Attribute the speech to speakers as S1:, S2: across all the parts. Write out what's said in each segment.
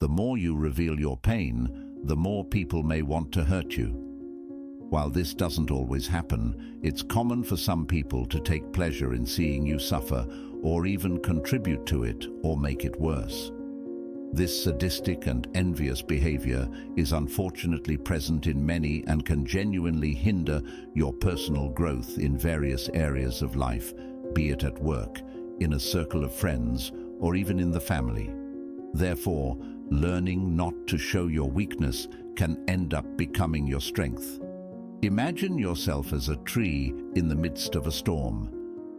S1: The more you reveal your pain, the more people may want to hurt you. While this doesn't always happen, it's common for some people to take pleasure in seeing you suffer, or even contribute to it or make it worse. This sadistic and envious behavior is unfortunately present in many and can genuinely hinder your personal growth in various areas of life, be it at work, in a circle of friends, or even in the family. Therefore, learning not to show your weakness can end up becoming your strength. Imagine yourself as a tree in the midst of a storm.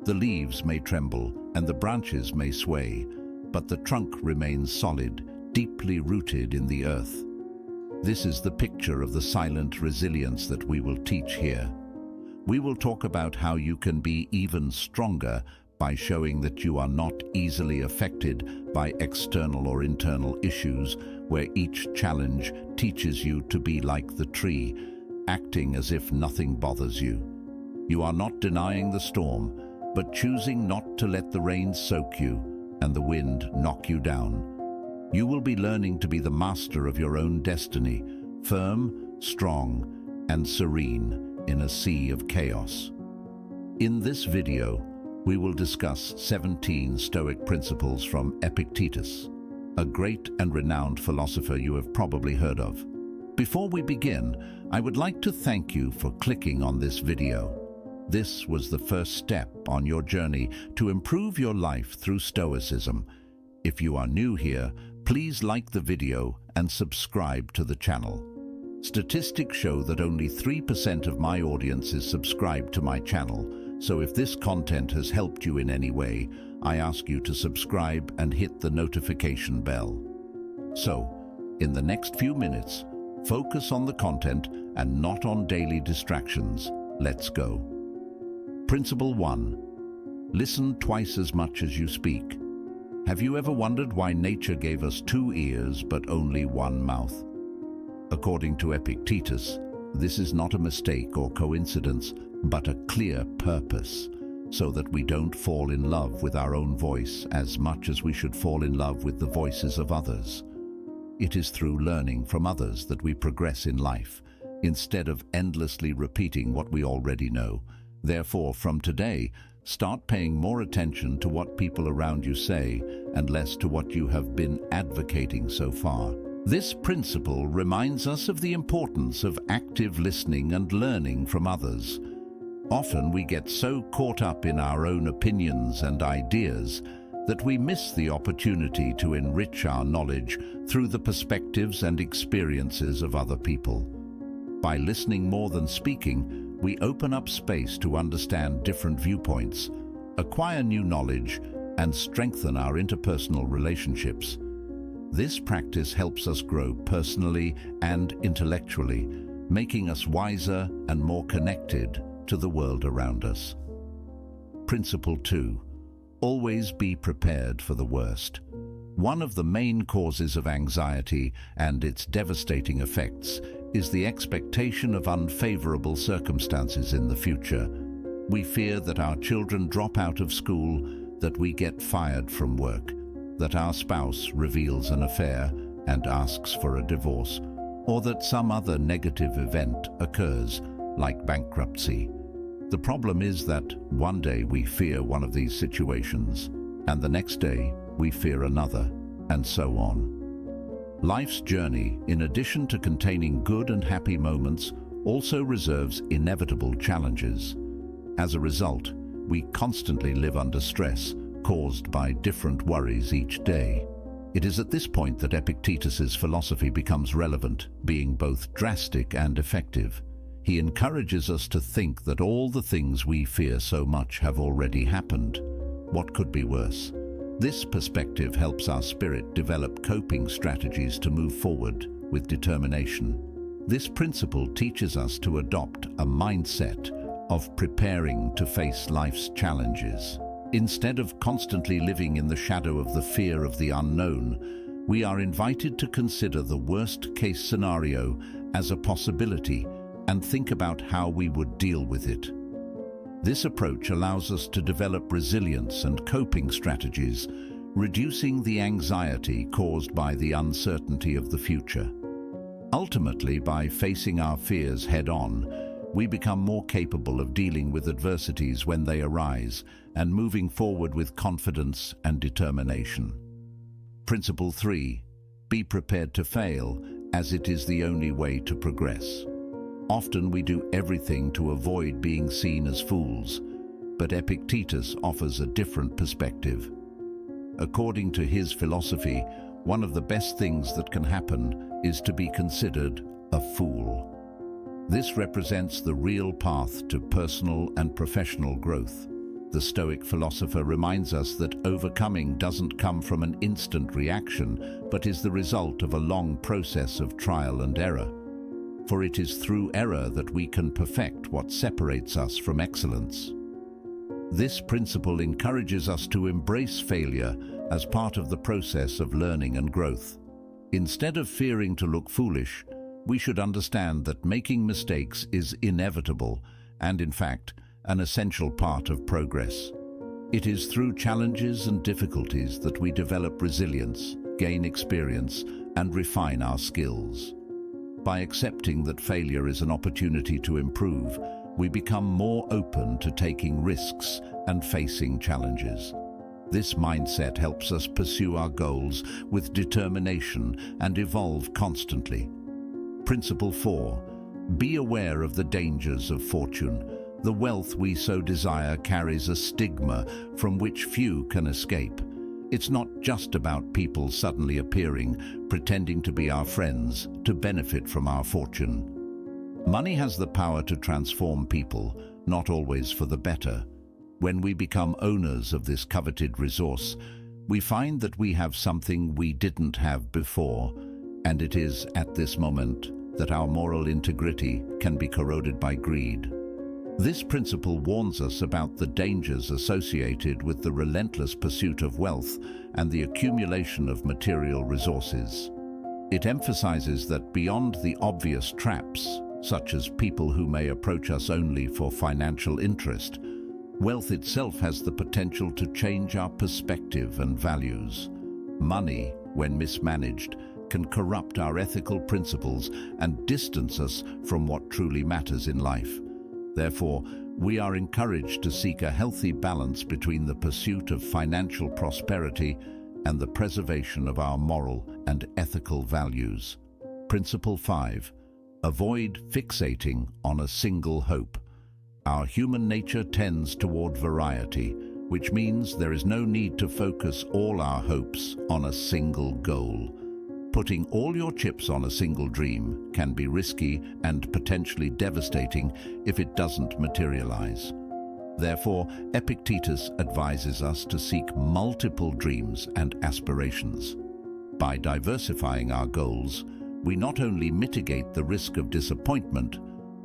S1: The leaves may tremble and the branches may sway, but the trunk remains solid, deeply rooted in the earth. This is the picture of the silent resilience that we will teach here. We will talk about how you can be even stronger by showing that you are not easily affected by external or internal issues, where each challenge teaches you to be like the tree, acting as if nothing bothers you. You are not denying the storm, but choosing not to let the rain soak you and the wind knock you down. You will be learning to be the master of your own destiny, firm, strong, and serene in a sea of chaos. In this video, we will discuss 17 Stoic principles from Epictetus, a great and renowned philosopher you have probably heard of. Before we begin, I would like to thank you for clicking on this video. This was the first step on your journey to improve your life through Stoicism. If you are new here, please like the video and subscribe to the channel. Statistics show that only 3% of my audience is subscribed to my channel, so if this content has helped you in any way, I ask you to subscribe and hit the notification bell. So, in the next few minutes, focus on the content and not on daily distractions. Let's go. Principle 1. Listen twice as much as you speak. Have you ever wondered why nature gave us 2 ears but only 1 mouth? According to Epictetus, this is not a mistake or coincidence, but a clear purpose, so that we don't fall in love with our own voice as much as we should fall in love with the voices of others. It is through learning from others that we progress in life, instead of endlessly repeating what we already know. Therefore, from today, start paying more attention to what people around you say and less to what you have been advocating so far. This principle reminds us of the importance of active listening and learning from others. Often we get so caught up in our own opinions and ideas that we miss the opportunity to enrich our knowledge through the perspectives and experiences of other people. By listening more than speaking, we open up space to understand different viewpoints, acquire new knowledge, and strengthen our interpersonal relationships. This practice helps us grow personally and intellectually, making us wiser and more connected to the world around us. Principle 2. Always be prepared for the worst. One of the main causes of anxiety and its devastating effects is the expectation of unfavorable circumstances in the future. We fear that our children drop out of school, that we get fired from work, that our spouse reveals an affair and asks for a divorce, or that some other negative event occurs, like bankruptcy. The problem is that one day we fear one of these situations, and the next day we fear another, and so on. Life's journey, in addition to containing good and happy moments, also reserves inevitable challenges. As a result, we constantly live under stress, caused by different worries each day. It is at this point that Epictetus's philosophy becomes relevant, being both drastic and effective. He encourages us to think that all the things we fear so much have already happened. What could be worse? This perspective helps our spirit develop coping strategies to move forward with determination. This principle teaches us to adopt a mindset of preparing to face life's challenges. Instead of constantly living in the shadow of the fear of the unknown, we are invited to consider the worst-case scenario as a possibility and think about how we would deal with it. This approach allows us to develop resilience and coping strategies, reducing the anxiety caused by the uncertainty of the future. Ultimately, by facing our fears head-on, we become more capable of dealing with adversities when they arise and moving forward with confidence and determination. Principle 3. Be prepared to fail, as it is the only way to progress. Often we do everything to avoid being seen as fools, but Epictetus offers a different perspective. According to his philosophy, one of the best things that can happen is to be considered a fool. This represents the real path to personal and professional growth. The Stoic philosopher reminds us that overcoming doesn't come from an instant reaction, but is the result of a long process of trial and error. For it is through error that we can perfect what separates us from excellence. This principle encourages us to embrace failure as part of the process of learning and growth. Instead of fearing to look foolish, we should understand that making mistakes is inevitable and, in fact, an essential part of progress. It is through challenges and difficulties that we develop resilience, gain experience, and refine our skills. By accepting that failure is an opportunity to improve, we become more open to taking risks and facing challenges. This mindset helps us pursue our goals with determination and evolve constantly. Principle 4. Be aware of the dangers of fortune. The wealth we so desire carries a stigma from which few can escape. It's not just about people suddenly appearing, pretending to be our friends, to benefit from our fortune. Money has the power to transform people, not always for the better. When we become owners of this coveted resource, we find that we have something we didn't have before, and it is at this moment that our moral integrity can be corroded by greed. This principle warns us about the dangers associated with the relentless pursuit of wealth and the accumulation of material resources. It emphasizes that beyond the obvious traps, such as people who may approach us only for financial interest, wealth itself has the potential to change our perspective and values. Money, when mismanaged, can corrupt our ethical principles and distance us from what truly matters in life. Therefore, we are encouraged to seek a healthy balance between the pursuit of financial prosperity and the preservation of our moral and ethical values. Principle 5. Avoid fixating on a single hope. Our human nature tends toward variety, which means there is no need to focus all our hopes on a single goal. Putting all your chips on a single dream can be risky and potentially devastating if it doesn't materialize. Therefore, Epictetus advises us to seek multiple dreams and aspirations. By diversifying our goals, we not only mitigate the risk of disappointment,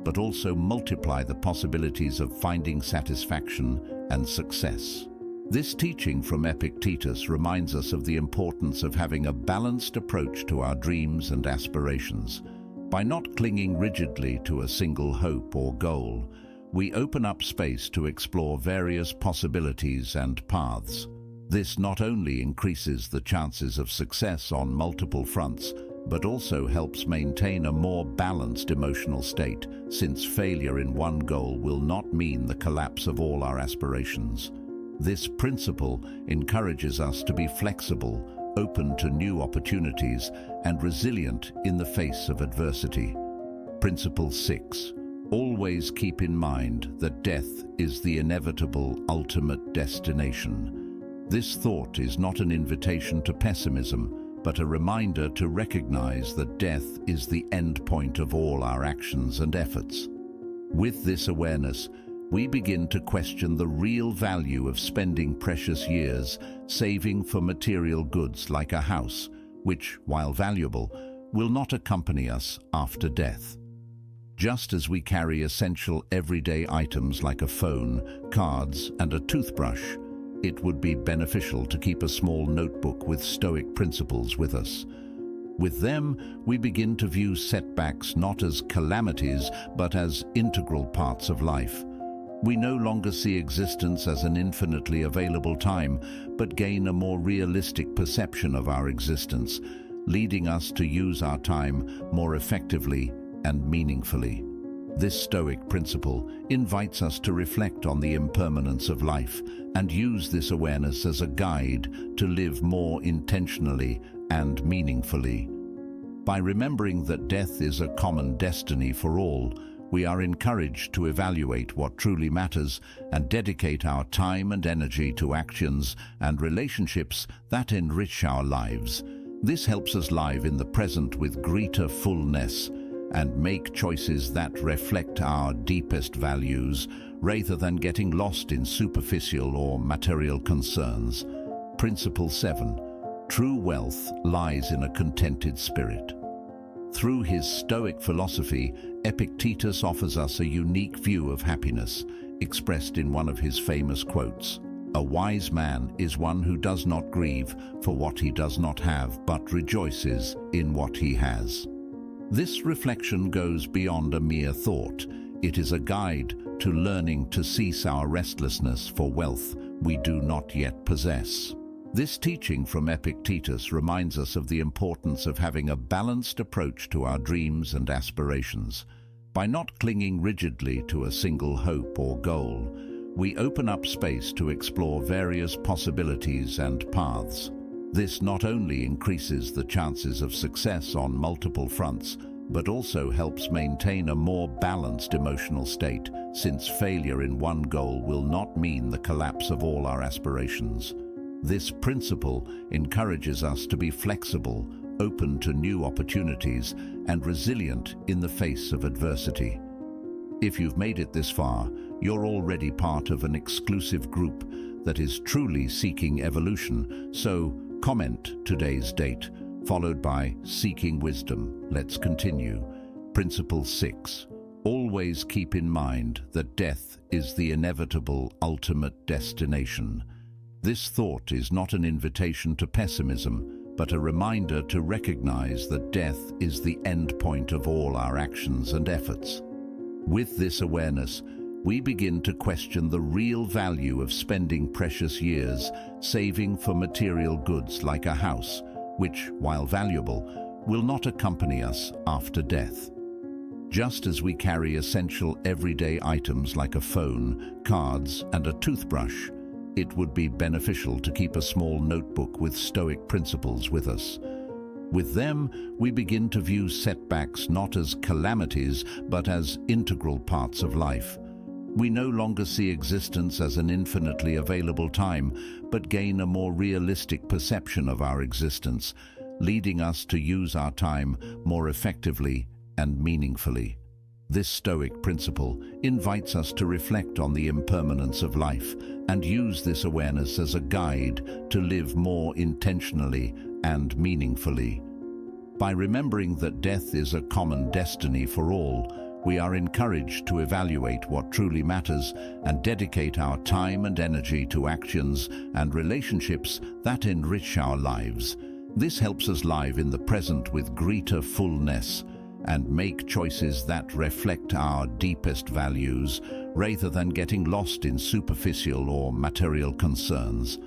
S1: but also multiply the possibilities of finding satisfaction and success. This teaching from Epictetus reminds us of the importance of having a balanced approach to our dreams and aspirations. By not clinging rigidly to a single hope or goal, we open up space to explore various possibilities and paths. This not only increases the chances of success on multiple fronts, but also helps maintain a more balanced emotional state, since failure in one goal will not mean the collapse of all our aspirations. This principle encourages us to be flexible, open to new opportunities, and resilient in the face of adversity. Principle 6. Always keep in mind that death is the inevitable ultimate destination. This thought is not an invitation to pessimism, but a reminder to recognize that death is the end point of all our actions and efforts. With this awareness, we begin to question the real value of spending precious years saving for material goods like a house, which, while valuable, will not accompany us after death. Just as we carry essential everyday items like a phone, cards, and a toothbrush, it would be beneficial to keep a small notebook with Stoic principles with us. With them, we begin to view setbacks not as calamities, but as integral parts of life. We no longer see existence as an infinitely available time, but gain a more realistic perception of our existence, leading us to use our time more effectively and meaningfully. This Stoic principle invites us to reflect on the impermanence of life and use this awareness as a guide to live more intentionally and meaningfully. By remembering that death is a common destiny for all, we are encouraged to evaluate what truly matters and dedicate our time and energy to actions and relationships that enrich our lives. This helps us live in the present with greater fullness and make choices that reflect our deepest values rather than getting lost in superficial or material concerns. Principle 7. True wealth lies in a contented spirit. Through his Stoic philosophy, Epictetus offers us a unique view of happiness, expressed in one of his famous quotes. "A wise man is one who does not grieve for what he does not have, but rejoices in what he has." This reflection goes beyond a mere thought. It is a guide to learning to cease our restlessness for wealth we do not yet possess. This teaching from Epictetus reminds us of the importance of having a balanced approach to our dreams and aspirations. By not clinging rigidly to a single hope or goal, we open up space to explore various possibilities and paths. This not only increases the chances of success on multiple fronts, but also helps maintain a more balanced emotional state, since failure in one goal will not mean the collapse of all our aspirations. This principle encourages us to be flexible, open to new opportunities, and resilient in the face of adversity. If you've made it this far, you're already part of an exclusive group that is truly seeking evolution. So, comment today's date, followed by Seeking Wisdom. Let's continue. Principle 6. Always keep in mind that death is the inevitable ultimate destination. This thought is not an invitation to pessimism, but a reminder to recognize that death is the end point of all our actions and efforts. With this awareness, we begin to question the real value of spending precious years saving for material goods like a house, which, while valuable, will not accompany us after death. Just as we carry essential everyday items like a phone, cards, and a toothbrush, it would be beneficial to keep a small notebook with Stoic principles with us. With them, we begin to view setbacks not as calamities, but as integral parts of life. We no longer see existence as an infinitely available time, but gain a more realistic perception of our existence, leading us to use our time more effectively and meaningfully. This Stoic principle invites us to reflect on the impermanence of life and use this awareness as a guide to live more intentionally and meaningfully. By remembering that death is a common destiny for all, we are encouraged to evaluate what truly matters and dedicate our time and energy to actions and relationships that enrich our lives. This helps us live in the present with greater fullness and make choices that reflect our deepest values rather than getting lost in superficial or material concerns.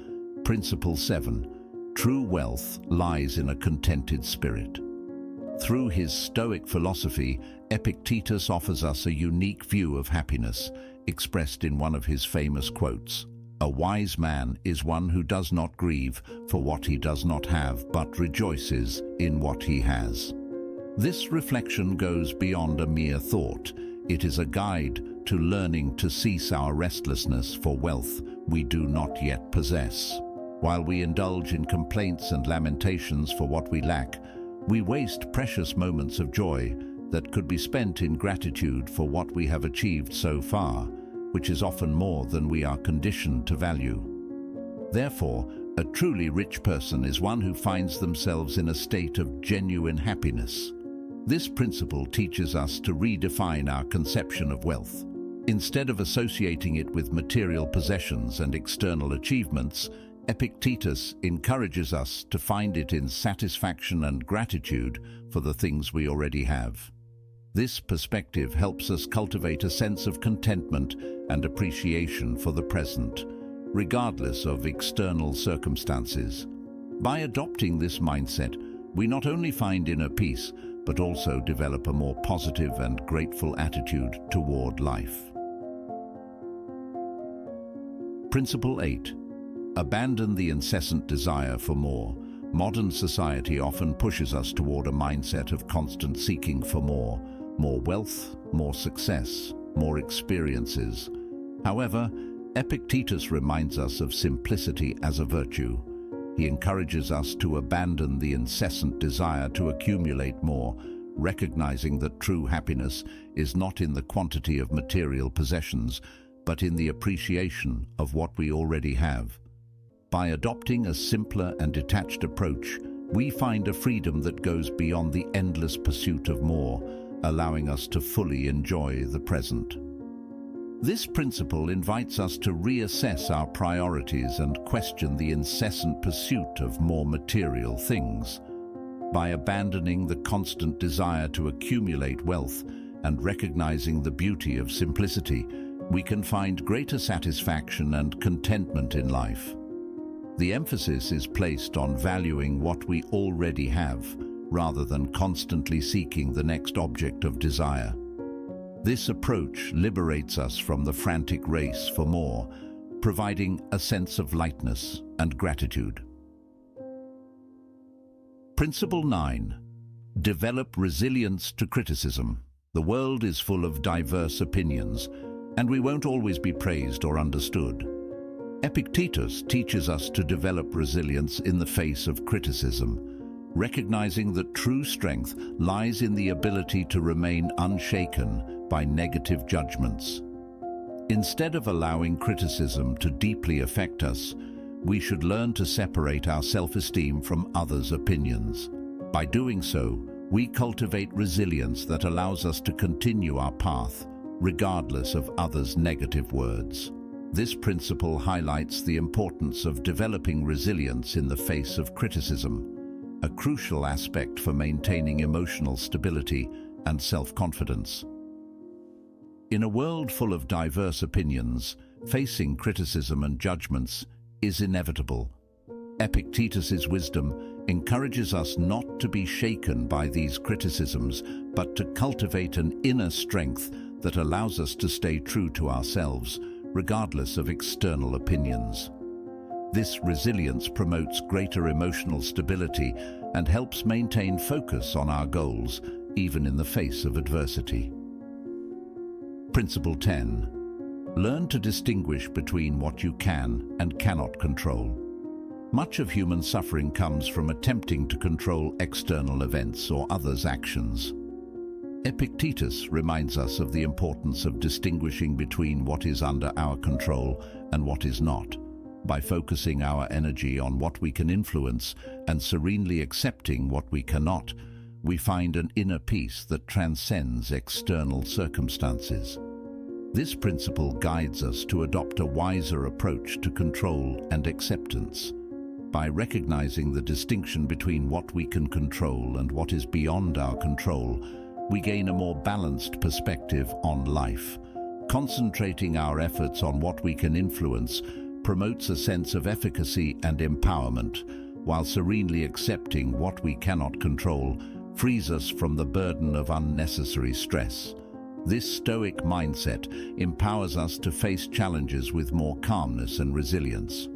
S1: Principle 7. True wealth lies in a contented spirit. Through his Stoic philosophy, Epictetus offers us a unique view of happiness, expressed in one of his famous quotes. "A wise man is one who does not grieve for what he does not have, but rejoices in what he has." This reflection goes beyond a mere thought. It is a guide to learning to cease our restlessness for wealth we do not yet possess. While we indulge in complaints and lamentations for what we lack, we waste precious moments of joy that could be spent in gratitude for what we have achieved so far, which is often more than we are conditioned to value. Therefore, a truly rich person is one who finds themselves in a state of genuine happiness. This principle teaches us to redefine our conception of wealth. Instead of associating it with material possessions and external achievements, Epictetus encourages us to find it in satisfaction and gratitude for the things we already have. This perspective helps us cultivate a sense of contentment and appreciation for the present, regardless of external circumstances. By adopting this mindset, we not only find inner peace, but also develop a more positive and grateful attitude toward life. Principle 8. Abandon the incessant desire for more. Modern society often pushes us toward a mindset of constant seeking for more wealth, more success, more experiences. However, Epictetus reminds us of simplicity as a virtue. He encourages us to abandon the incessant desire to accumulate more, recognizing that true happiness is not in the quantity of material possessions, but in the appreciation of what we already have. By adopting a simpler and detached approach, we find a freedom that goes beyond the endless pursuit of more, allowing us to fully enjoy the present. This principle invites us to reassess our priorities and question the incessant pursuit of more material things. By abandoning the constant desire to accumulate wealth and recognizing the beauty of simplicity, we can find greater satisfaction and contentment in life. The emphasis is placed on valuing what we already have, rather than constantly seeking the next object of desire. This approach liberates us from the frantic race for more, providing a sense of lightness and gratitude. Principle 9. Develop resilience to criticism. The world is full of diverse opinions, and we won't always be praised or understood. Epictetus teaches us to develop resilience in the face of criticism, recognizing that true strength lies in the ability to remain unshaken by negative judgments. Instead of allowing criticism to deeply affect us, we should learn to separate our self-esteem from others' opinions. By doing so, we cultivate resilience that allows us to continue our path, regardless of others' negative words. This principle highlights the importance of developing resilience in the face of criticism, a crucial aspect for maintaining emotional stability and self-confidence. In a world full of diverse opinions, facing criticism and judgments is inevitable. Epictetus's wisdom encourages us not to be shaken by these criticisms, but to cultivate an inner strength that allows us to stay true to ourselves, regardless of external opinions. This resilience promotes greater emotional stability and helps maintain focus on our goals, even in the face of adversity. Principle 10. Learn to distinguish between what you can and cannot control. Much of human suffering comes from attempting to control external events or others' actions. Epictetus reminds us of the importance of distinguishing between what is under our control and what is not. By focusing our energy on what we can influence and serenely accepting what we cannot, we find an inner peace that transcends external circumstances. This principle guides us to adopt a wiser approach to control and acceptance. By recognizing the distinction between what we can control and what is beyond our control, we gain a more balanced perspective on life. Concentrating our efforts on what we can influence promotes a sense of efficacy and empowerment, while serenely accepting what we cannot control frees us from the burden of unnecessary stress. This Stoic mindset empowers us to face challenges with more calmness and resilience.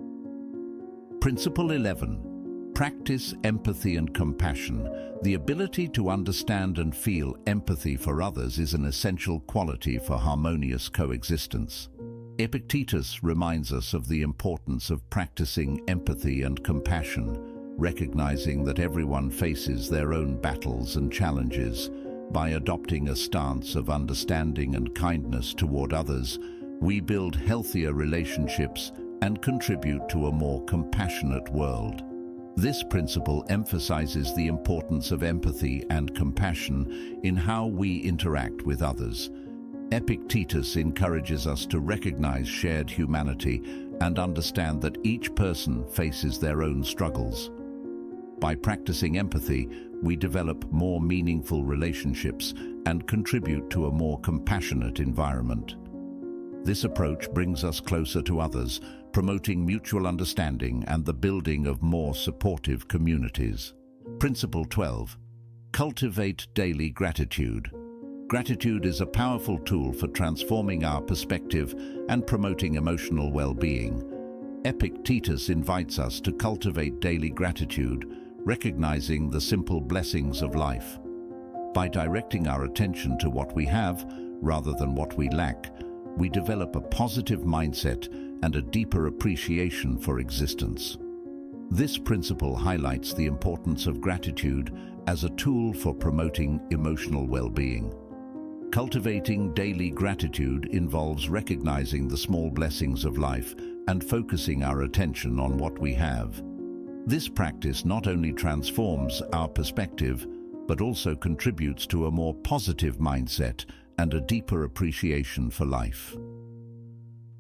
S1: Principle 11. Practice empathy and compassion. The ability to understand and feel empathy for others is an essential quality for harmonious coexistence. Epictetus reminds us of the importance of practicing empathy and compassion, recognizing that everyone faces their own battles and challenges. By adopting a stance of understanding and kindness toward others, we build healthier relationships and contribute to a more compassionate world. This principle emphasizes the importance of empathy and compassion in how we interact with others. Epictetus encourages us to recognize shared humanity and understand that each person faces their own struggles. By practicing empathy, we develop more meaningful relationships and contribute to a more compassionate environment. This approach brings us closer to others, promoting mutual understanding and the building of more supportive communities. Principle 12. Cultivate daily gratitude. Gratitude is a powerful tool for transforming our perspective and promoting emotional well-being. Epictetus invites us to cultivate daily gratitude, recognizing the simple blessings of life. By directing our attention to what we have, rather than what we lack, we develop a positive mindset and a deeper appreciation for existence. This principle highlights the importance of gratitude as a tool for promoting emotional well-being. Cultivating daily gratitude involves recognizing the small blessings of life and focusing our attention on what we have. This practice not only transforms our perspective, but also contributes to a more positive mindset and a deeper appreciation for life.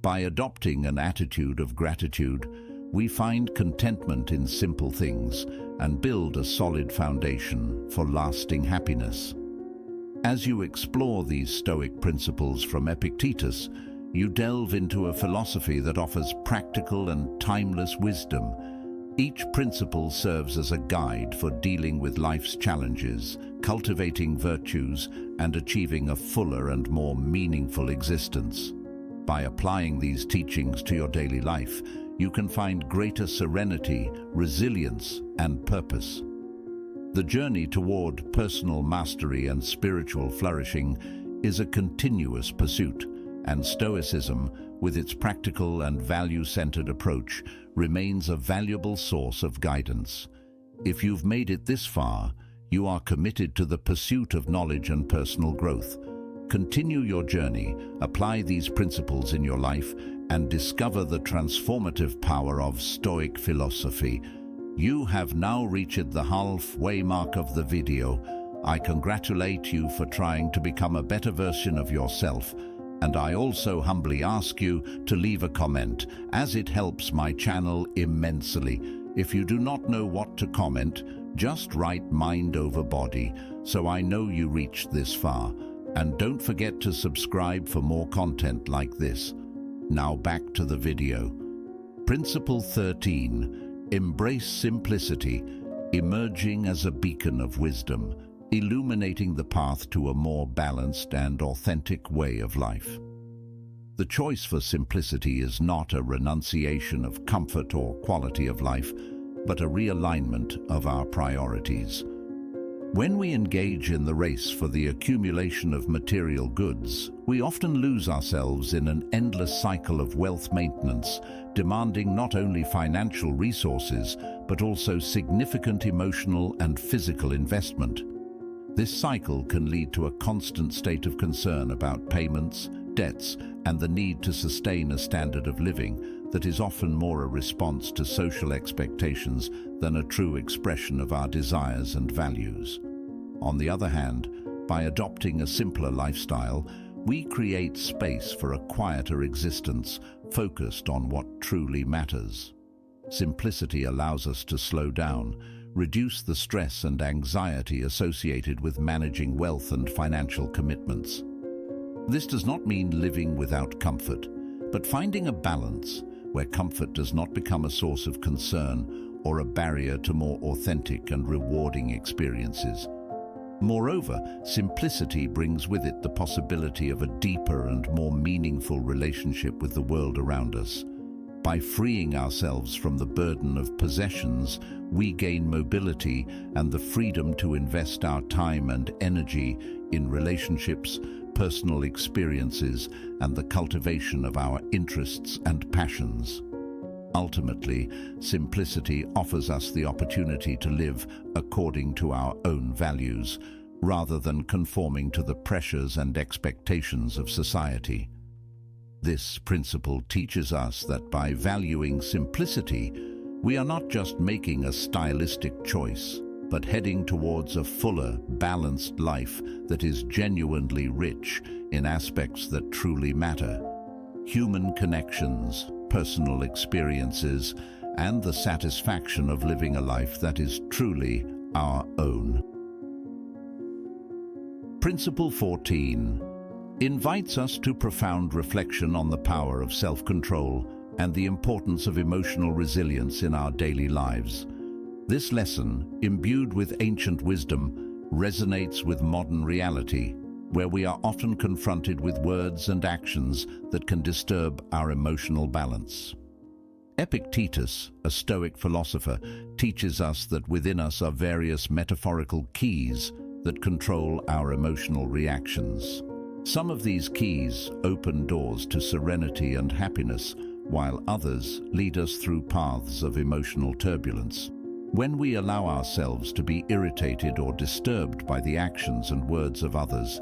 S1: By adopting an attitude of gratitude, we find contentment in simple things and build a solid foundation for lasting happiness. As you explore these Stoic principles from Epictetus, you delve into a philosophy that offers practical and timeless wisdom. Each principle serves as a guide for dealing with life's challenges, cultivating virtues, and achieving a fuller and more meaningful existence. By applying these teachings to your daily life, you can find greater serenity, resilience, and purpose. The journey toward personal mastery and spiritual flourishing is a continuous pursuit, and Stoicism, with its practical and value-centered approach, remains a valuable source of guidance. If you've made it this far, you are committed to the pursuit of knowledge and personal growth. Continue your journey, apply these principles in your life, and discover the transformative power of Stoic philosophy. You have now reached the halfway mark of the video. I congratulate you for trying to become a better version of yourself, and I also humbly ask you to leave a comment, as it helps my channel immensely. If you do not know what to comment, just write mind over body, so I know you reached this far. And don't forget to subscribe for more content like this. Now back to the video. Principle 13. Embrace simplicity, emerging as a beacon of wisdom, illuminating the path to a more balanced and authentic way of life. The choice for simplicity is not a renunciation of comfort or quality of life, but a realignment of our priorities. When we engage in the race for the accumulation of material goods, we often lose ourselves in an endless cycle of wealth maintenance, demanding not only financial resources, but also significant emotional and physical investment. This cycle can lead to a constant state of concern about payments, debts, and the need to sustain a standard of living that is often more a response to social expectations than a true expression of our desires and values. On the other hand, by adopting a simpler lifestyle, we create space for a quieter existence focused on what truly matters. Simplicity allows us to slow down, reduce the stress and anxiety associated with managing wealth and financial commitments. This does not mean living without comfort, but finding a balance where comfort does not become a source of concern or a barrier to more authentic and rewarding experiences. Moreover, simplicity brings with it the possibility of a deeper and more meaningful relationship with the world around us. By freeing ourselves from the burden of possessions, we gain mobility and the freedom to invest our time and energy in relationships, personal experiences, and the cultivation of our interests and passions. Ultimately, simplicity offers us the opportunity to live according to our own values, rather than conforming to the pressures and expectations of society. This principle teaches us that by valuing simplicity, we are not just making a stylistic choice, but heading towards a fuller, balanced life that is genuinely rich in aspects that truly matter: human connections, personal experiences, and the satisfaction of living a life that is truly our own. Principle 14 invites us to profound reflection on the power of self-control and the importance of emotional resilience in our daily lives. This lesson, imbued with ancient wisdom, resonates with modern reality, where we are often confronted with words and actions that can disturb our emotional balance. Epictetus, a Stoic philosopher, teaches us that within us are various metaphorical keys that control our emotional reactions. Some of these keys open doors to serenity and happiness, while others lead us through paths of emotional turbulence. When we allow ourselves to be irritated or disturbed by the actions and words of others,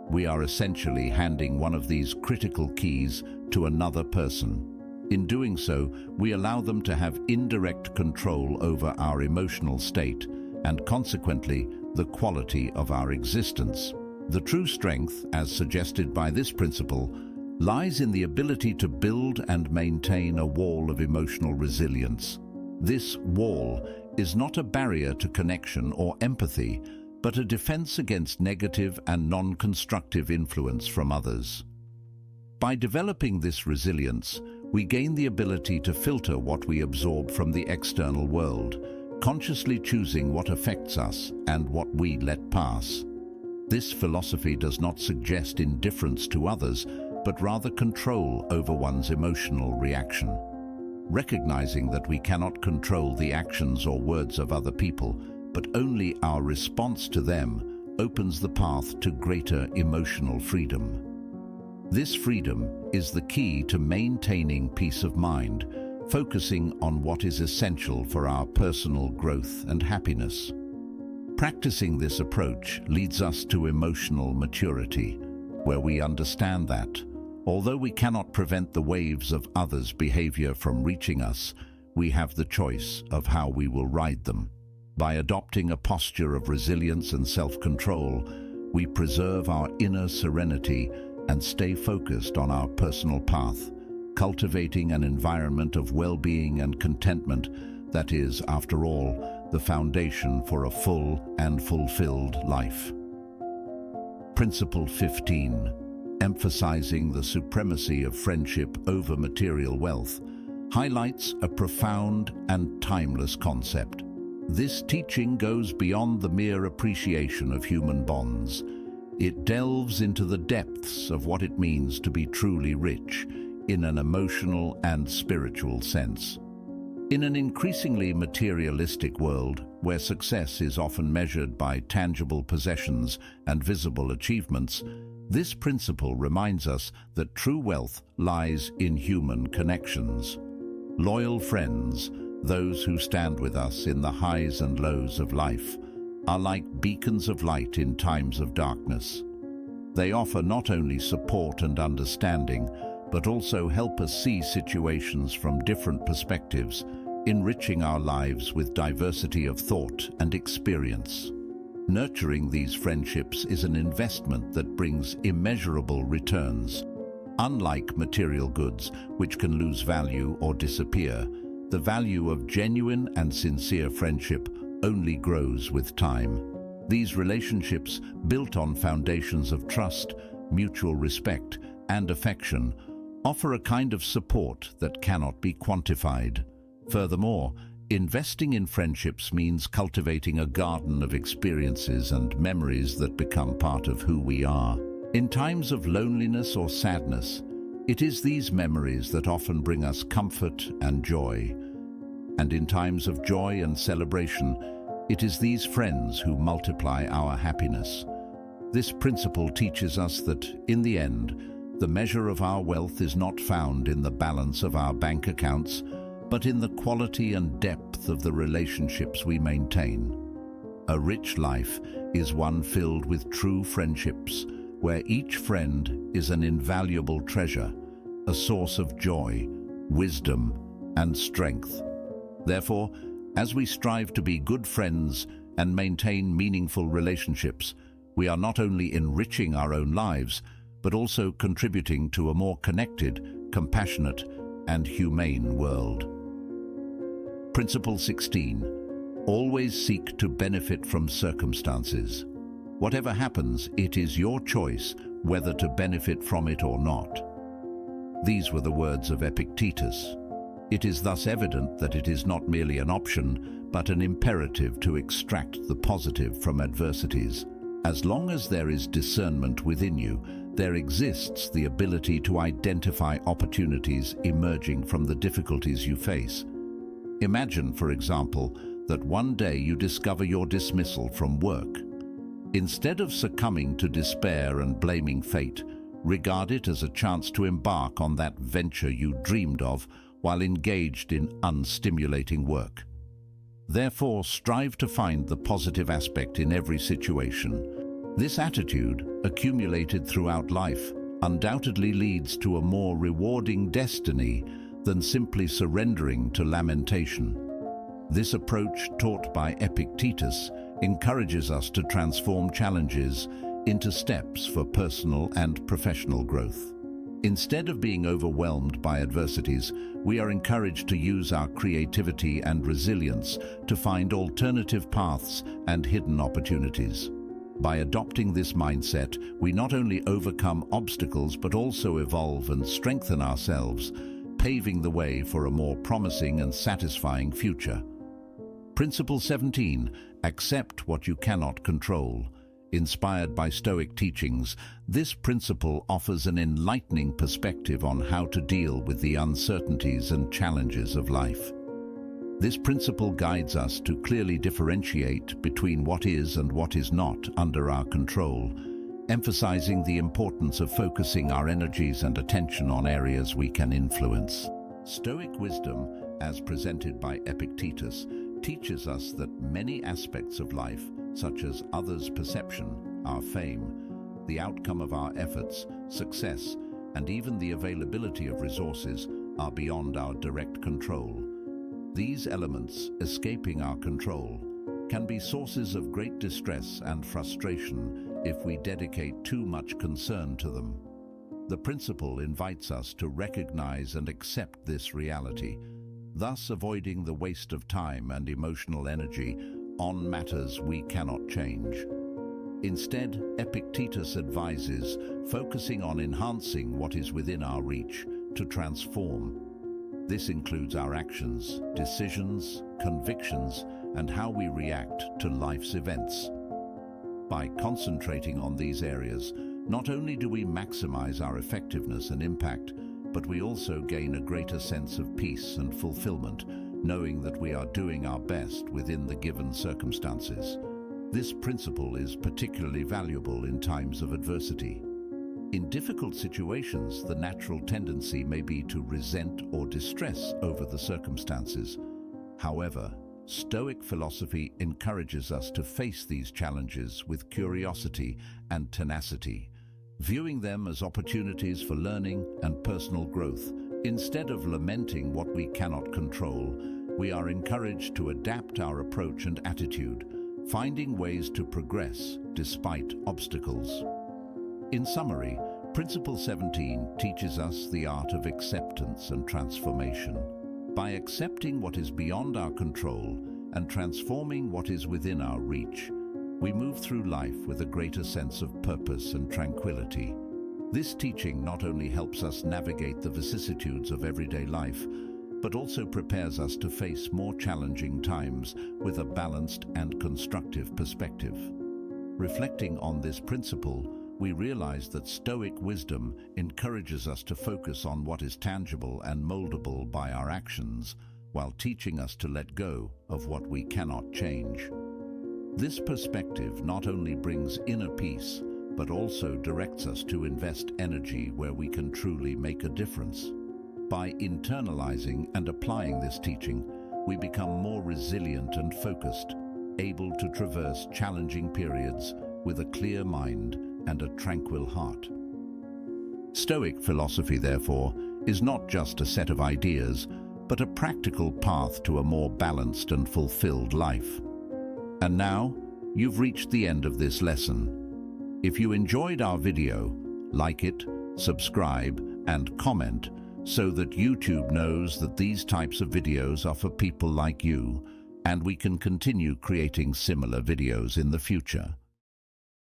S1: we are essentially handing one of these critical keys to another person. In doing so, we allow them to have indirect control over our emotional state and consequently the quality of our existence. The true strength, as suggested by this principle, lies in the ability to build and maintain a wall of emotional resilience. This wall is not a barrier to connection or empathy, but a defense against negative and non-constructive influence from others. By developing this resilience, we gain the ability to filter what we absorb from the external world, consciously choosing what affects us and what we let pass. This philosophy does not suggest indifference to others, but rather control over one's emotional reaction. Recognizing that we cannot control the actions or words of other people, but only our response to them, opens the path to greater emotional freedom. This freedom is the key to maintaining peace of mind, focusing on what is essential for our personal growth and happiness. Practicing this approach leads us to emotional maturity, where we understand that, although we cannot prevent the waves of others' behavior from reaching us, we have the choice of how we will ride them. By adopting a posture of resilience and self-control, we preserve our inner serenity and stay focused on our personal path, cultivating an environment of well-being and contentment that is, after all, the foundation for a full and fulfilled life. Principle 15, emphasizing the supremacy of friendship over material wealth, highlights a profound and timeless concept. This teaching goes beyond the mere appreciation of human bonds. It delves into the depths of what it means to be truly rich, in an emotional and spiritual sense. In an increasingly materialistic world, where success is often measured by tangible possessions and visible achievements, this principle reminds us that true wealth lies in human connections. Loyal friends, those who stand with us in the highs and lows of life, are like beacons of light in times of darkness. They offer not only support and understanding, but also help us see situations from different perspectives, enriching our lives with diversity of thought and experience. Nurturing these friendships is an investment that brings immeasurable returns. Unlike material goods, which can lose value or disappear, the value of genuine and sincere friendship only grows with time. These relationships, built on foundations of trust, mutual respect, and affection, offer a kind of support that cannot be quantified. Furthermore, investing in friendships means cultivating a garden of experiences and memories that become part of who we are. In times of loneliness or sadness, it is these memories that often bring us comfort and joy. And in times of joy and celebration, it is these friends who multiply our happiness. This principle teaches us that, in the end, the measure of our wealth is not found in the balance of our bank accounts, but in the quality and depth of the relationships we maintain. A rich life is one filled with true friendships, where each friend is an invaluable treasure, a source of joy, wisdom, and strength. Therefore, as we strive to be good friends and maintain meaningful relationships, we are not only enriching our own lives, but also contributing to a more connected, compassionate, and humane world. Principle 16. Always seek to benefit from circumstances. Whatever happens, it is your choice whether to benefit from it or not. These were the words of Epictetus. It is thus evident that it is not merely an option, but an imperative to extract the positive from adversities. As long as there is discernment within you, there exists the ability to identify opportunities emerging from the difficulties you face. Imagine, for example, that one day you discover your dismissal from work. Instead of succumbing to despair and blaming fate, regard it as a chance to embark on that venture you dreamed of while engaged in unstimulating work. Therefore, strive to find the positive aspect in every situation. This attitude, accumulated throughout life, undoubtedly leads to a more rewarding destiny than simply surrendering to lamentation. This approach, taught by Epictetus, encourages us to transform challenges into steps for personal and professional growth. Instead of being overwhelmed by adversities, we are encouraged to use our creativity and resilience to find alternative paths and hidden opportunities. By adopting this mindset, we not only overcome obstacles but also evolve and strengthen ourselves, paving the way for a more promising and satisfying future. Principle 17. Accept what you cannot control. Inspired by Stoic teachings, this principle offers an enlightening perspective on how to deal with the uncertainties and challenges of life. This principle guides us to clearly differentiate between what is and what is not under our control, emphasizing the importance of focusing our energies and attention on areas we can influence. Stoic wisdom, as presented by Epictetus, teaches us that many aspects of life, such as others' perception, our fame, the outcome of our efforts, success, and even the availability of resources, are beyond our direct control. These elements, escaping our control, can be sources of great distress and frustration if we dedicate too much concern to them. The principle invites us to recognize and accept this reality, thus avoiding the waste of time and emotional energy on matters we cannot change. Instead, Epictetus advises focusing on enhancing what is within our reach to transform. This includes our actions, decisions, convictions, and how we react to life's events. By concentrating on these areas, not only do we maximize our effectiveness and impact, but we also gain a greater sense of peace and fulfillment, knowing that we are doing our best within the given circumstances. This principle is particularly valuable in times of adversity. In difficult situations, the natural tendency may be to resent or distress over the circumstances. However, Stoic philosophy encourages us to face these challenges with curiosity and tenacity, viewing them as opportunities for learning and personal growth. Instead of lamenting what we cannot control, we are encouraged to adapt our approach and attitude, finding ways to progress despite obstacles. In summary, Principle 17 teaches us the art of acceptance and transformation. By accepting what is beyond our control and transforming what is within our reach, we move through life with a greater sense of purpose and tranquility. This teaching not only helps us navigate the vicissitudes of everyday life, but also prepares us to face more challenging times with a balanced and constructive perspective. Reflecting on this principle, we realize that Stoic wisdom encourages us to focus on what is tangible and moldable by our actions, while teaching us to let go of what we cannot change. This perspective not only brings inner peace, but also directs us to invest energy where we can truly make a difference. By internalizing and applying this teaching, we become more resilient and focused, able to traverse challenging periods with a clear mind and a tranquil heart. Stoic philosophy, therefore, is not just a set of ideas, but a practical path to a more balanced and fulfilled life. And now, you've reached the end of this lesson. If you enjoyed our video, like it, subscribe, and comment so that YouTube knows that these types of videos are for people like you, and we can continue creating similar videos in the future.